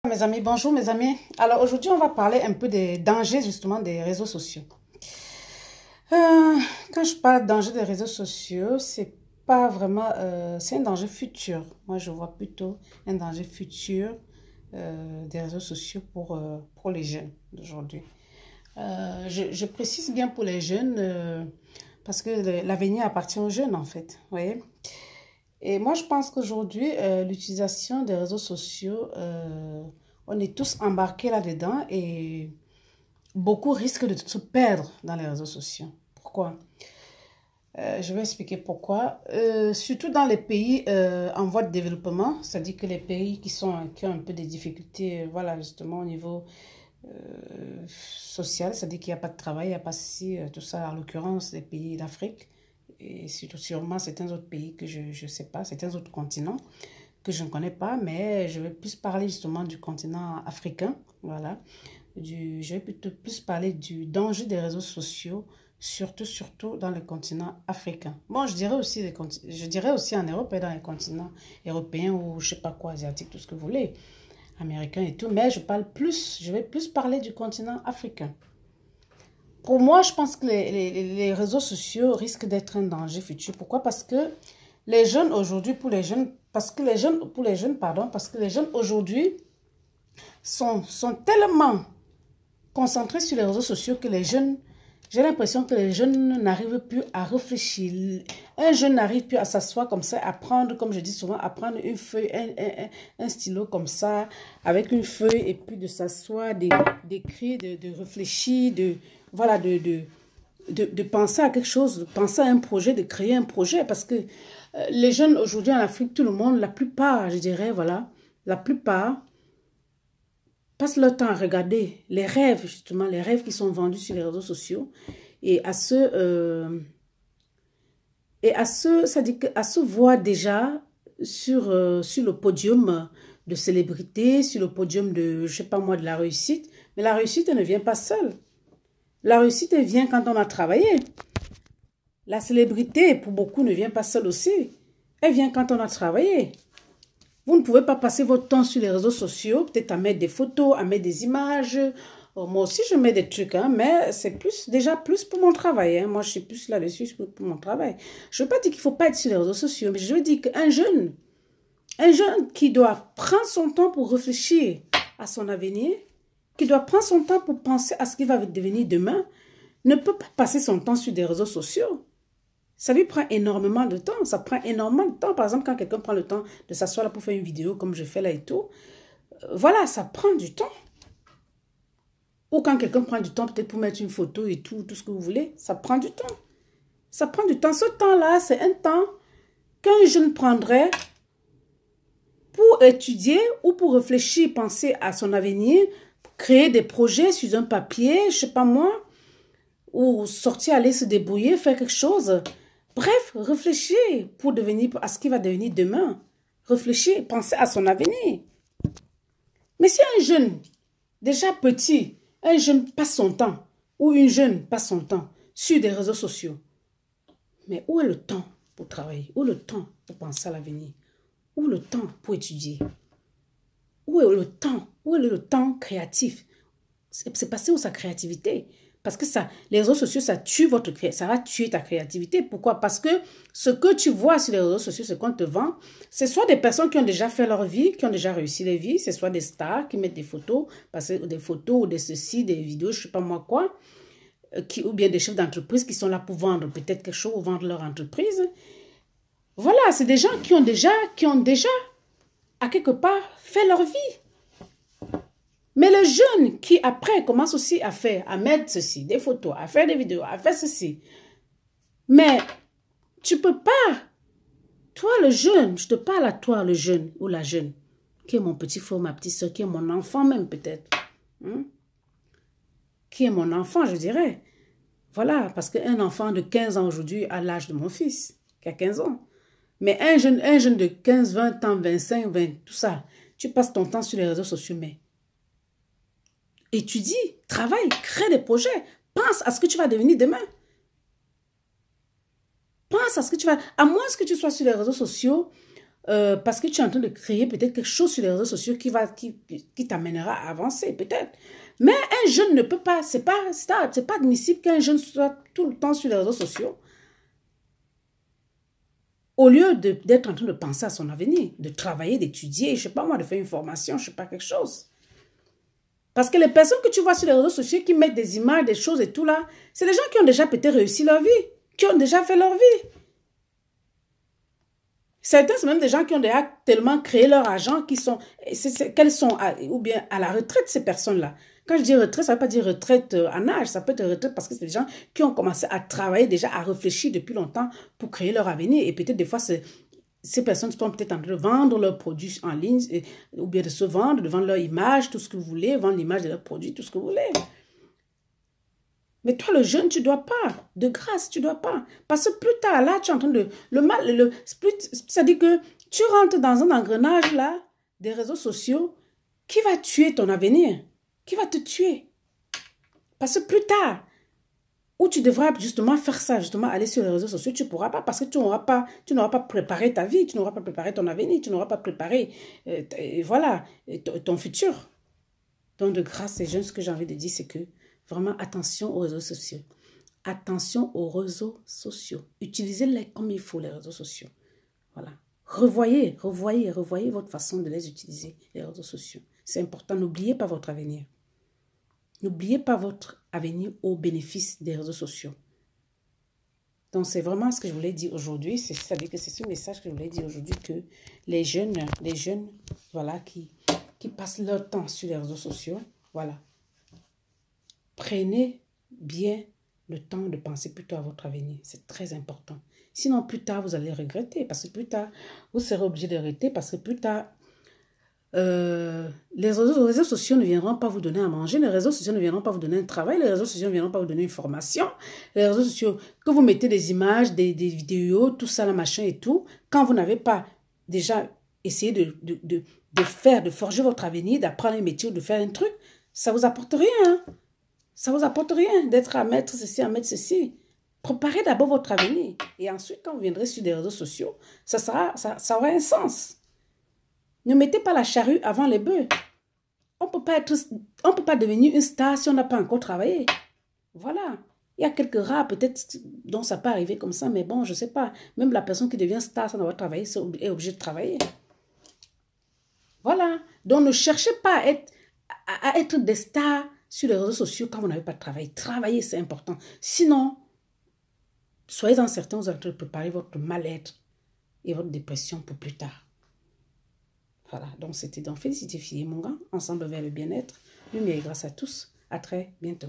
Mes amis, bonjour mes amis. Alors aujourd'hui, on va parler un peu des dangers justement des réseaux sociaux. Euh, Quand je parle de danger des réseaux sociaux, c'est pas vraiment, c'est un danger futur. Moi, je vois plutôt un danger futur des réseaux sociaux pour les jeunes d'aujourd'hui. Je précise bien pour les jeunes parce que l'avenir appartient aux jeunes en fait. Vous voyez? Et moi, je pense qu'aujourd'hui, l'utilisation des réseaux sociaux, on est tous embarqués là-dedans et beaucoup risquent de se perdre dans les réseaux sociaux. Pourquoi? Je vais expliquer pourquoi. Surtout dans les pays en voie de développement, c'est-à-dire que les pays qui ont un peu des difficultés, voilà, justement au niveau social, c'est-à-dire qu'il n'y a pas de travail, il n'y a pas ceci, tout ça, en l'occurrence, les pays d'Afrique, et surtout sûrement certains autres pays que je ne sais pas, certains autres continents que je ne connais pas, mais je vais plus parler justement du continent africain, voilà. Je vais plutôt plus parler du danger des réseaux sociaux, surtout dans le continent africain. Bon, je dirais aussi en Europe et dans les continents européens ou je sais pas quoi, asiatiques, tout ce que vous voulez, américains et tout, mais je vais plus parler du continent africain. Pour moi, je pense que les réseaux sociaux risquent d'être un danger futur. Pourquoi? Parce que les jeunes aujourd'hui, parce que les jeunes aujourd'hui sont tellement concentrés sur les réseaux sociaux que j'ai l'impression que les jeunes n'arrivent plus à réfléchir. Un jeune n'arrive plus à s'asseoir comme ça, à prendre, comme je dis souvent, à prendre une feuille, un stylo comme ça, avec une feuille, et puis de s'asseoir, d'écrire, de réfléchir, voilà, de penser à quelque chose, de penser à un projet, de créer un projet. Parce que les jeunes aujourd'hui en Afrique, tout le monde, la plupart, je dirais, voilà, la plupart passent leur temps à regarder les rêves, justement, les rêves qui sont vendus sur les réseaux sociaux et à se voir déjà sur le podium de célébrité, sur le podium de, je sais pas moi, de la réussite. Mais la réussite, elle ne vient pas seule. La réussite, elle vient quand on a travaillé. La célébrité, pour beaucoup, ne vient pas seule aussi. Elle vient quand on a travaillé. Vous ne pouvez pas passer votre temps sur les réseaux sociaux, peut-être à mettre des photos, à mettre des images. Moi aussi, je mets des trucs, hein, mais c'est déjà plus pour mon travail. Hein. Moi, je suis plus là-dessus pour mon travail. Je ne veux pas dire qu'il ne faut pas être sur les réseaux sociaux, mais je veux dire un jeune qui doit prendre son temps pour réfléchir à son avenir, qui doit prendre son temps pour penser à ce qu'il va devenir demain, ne peut pas passer son temps sur des réseaux sociaux. Ça lui prend énormément de temps. Ça prend énormément de temps. Par exemple, quand quelqu'un prend le temps de s'asseoir là pour faire une vidéo comme je fais là et tout, voilà, ça prend du temps. Ou quand quelqu'un prend du temps peut-être pour mettre une photo et tout ce que vous voulez, ça prend du temps. Ça prend du temps. Ce temps-là, c'est un temps qu'un jeune prendrait pour étudier ou pour réfléchir, penser à son avenir, créer des projets sur un papier, je sais pas moi, ou sortir, aller se débrouiller, faire quelque chose. Bref, réfléchir à ce qu'il va devenir demain. Réfléchir, penser à son avenir. Mais si un jeune, déjà petit, un jeune passe son temps, ou une jeune passe son temps sur des réseaux sociaux, mais où est le temps pour travailler? Où est le temps pour penser à l'avenir? Où est le temps pour étudier? Où est le temps? Où est le temps créatif? C'est passé où sa créativité? Parce que les réseaux sociaux, ça va tuer ta créativité. Pourquoi? Parce que ce que tu vois sur les réseaux sociaux, ce qu'on te vend, c'est soit des personnes qui ont déjà fait leur vie, qui ont déjà réussi les vies, c'est soit des stars qui mettent des photos, des photos ou des ceci, des vidéos, je ne sais pas moi quoi, ou bien des chefs d'entreprise qui sont là pour vendre peut-être quelque chose ou vendre leur entreprise. Voilà, c'est des gens qui ont déjà, à quelque part, fait leur vie. Mais le jeune qui après commence aussi à mettre ceci, des photos, à faire des vidéos, à faire ceci. Mais tu peux pas, toi le jeune, je te parle à toi le jeune ou la jeune, qui est mon petit frère, ma petite soeur, qui est mon enfant même peut-être. Qui est mon enfant, je dirais. Voilà, parce qu'un enfant de 15 ans aujourd'hui a l'âge de mon fils, qui a 15 ans. Mais un jeune de 15, 20 ans, 25, 20, tout ça, tu passes ton temps sur les réseaux sociaux, mais étudie, travaille, crée des projets. Pense à ce que tu vas devenir demain. Pense à ce que tu vas... À moins que tu sois sur les réseaux sociaux parce que tu es en train de créer peut-être quelque chose sur les réseaux sociaux qui t'amènera à avancer, peut-être. Mais un jeune ne peut pas, c'est pas admissible qu'un jeune soit tout le temps sur les réseaux sociaux au lieu d'être en train de penser à son avenir, de travailler, d'étudier, je sais pas moi, de faire une formation, je sais pas, quelque chose. Parce que les personnes que tu vois sur les réseaux sociaux qui mettent des images, des choses et tout là, c'est des gens qui ont déjà peut-être réussi leur vie, qui ont déjà fait leur vie. Certains, c'est même des gens qui ont déjà tellement créé leur argent qu'elles sont ou bien à la retraite, ces personnes-là. Quand je dis retraite, ça ne veut pas dire retraite en âge, ça peut être retraite parce que c'est des gens qui ont commencé à travailler déjà, à réfléchir depuis longtemps pour créer leur avenir. Et peut-être des fois, ces personnes sont peut-être en train de vendre leurs produits en ligne ou bien de se vendre, de vendre leur image, tout ce que vous voulez, vendre l'image de leurs produits, tout ce que vous voulez. Mais toi, le jeune, tu ne dois pas. De grâce, tu ne dois pas. Parce que plus tard, là, tu es en train de... C'est-à-dire que tu rentres dans un engrenage, là, des réseaux sociaux qui va tuer ton avenir, qui va te tuer. Parce que plus tard, où tu devras justement faire ça, justement aller sur les réseaux sociaux, tu ne pourras pas parce que tu n'auras pas préparé ta vie, tu n'auras pas préparé ton avenir, tu n'auras pas préparé voilà, ton futur. Donc, de grâce, les jeunes, ce que j'ai envie de dire, c'est que vraiment, attention aux réseaux sociaux. Attention aux réseaux sociaux. Utilisez-les comme il faut, les réseaux sociaux. Voilà. Revoyez votre façon de les utiliser, les réseaux sociaux. C'est important. N'oubliez pas votre avenir. N'oubliez pas votre avenir au bénéfice des réseaux sociaux. Donc, c'est vraiment ce que je voulais dire aujourd'hui. C'est-à-dire que c'est ce message que je voulais dire aujourd'hui, que les jeunes, voilà, qui passent leur temps sur les réseaux sociaux, voilà. Prenez bien le temps de penser plutôt à votre avenir. C'est très important. Sinon, plus tard, vous allez regretter. Parce que plus tard, vous serez obligé de regretter. Parce que plus tard, les réseaux sociaux ne viendront pas vous donner à manger. Les réseaux sociaux ne viendront pas vous donner un travail. Les réseaux sociaux ne viendront pas vous donner une formation. Les réseaux sociaux, que vous mettez des images, des vidéos, tout ça, la machin et tout. Quand vous n'avez pas déjà essayé de forger votre avenir, d'apprendre un métier ou de faire un truc, ça ne vous apporte rien, hein. Ça ne vous apporte rien d'être à mettre ceci, à mettre ceci. Préparez d'abord votre avenir. Et ensuite, quand vous viendrez sur des réseaux sociaux, ça aura un sens. Ne mettez pas la charrue avant les bœufs. On ne peut pas devenir une star si on n'a pas encore travaillé. Voilà. Il y a quelques rares peut-être dont ça peut arriver comme ça, mais bon, je ne sais pas. Même la personne qui devient star sans avoir travaillé est obligée de travailler. Voilà. Donc, ne cherchez pas à être des stars sur les réseaux sociaux quand vous n'avez pas de travail. Travailler, c'est important. Sinon, soyez-en certains, vous allez préparer votre mal-être et votre dépression pour plus tard. Voilà, donc c'était dans Félicité Filles et Mongan, ensemble vers le bien-être. Lumière et grâce à tous. À très bientôt.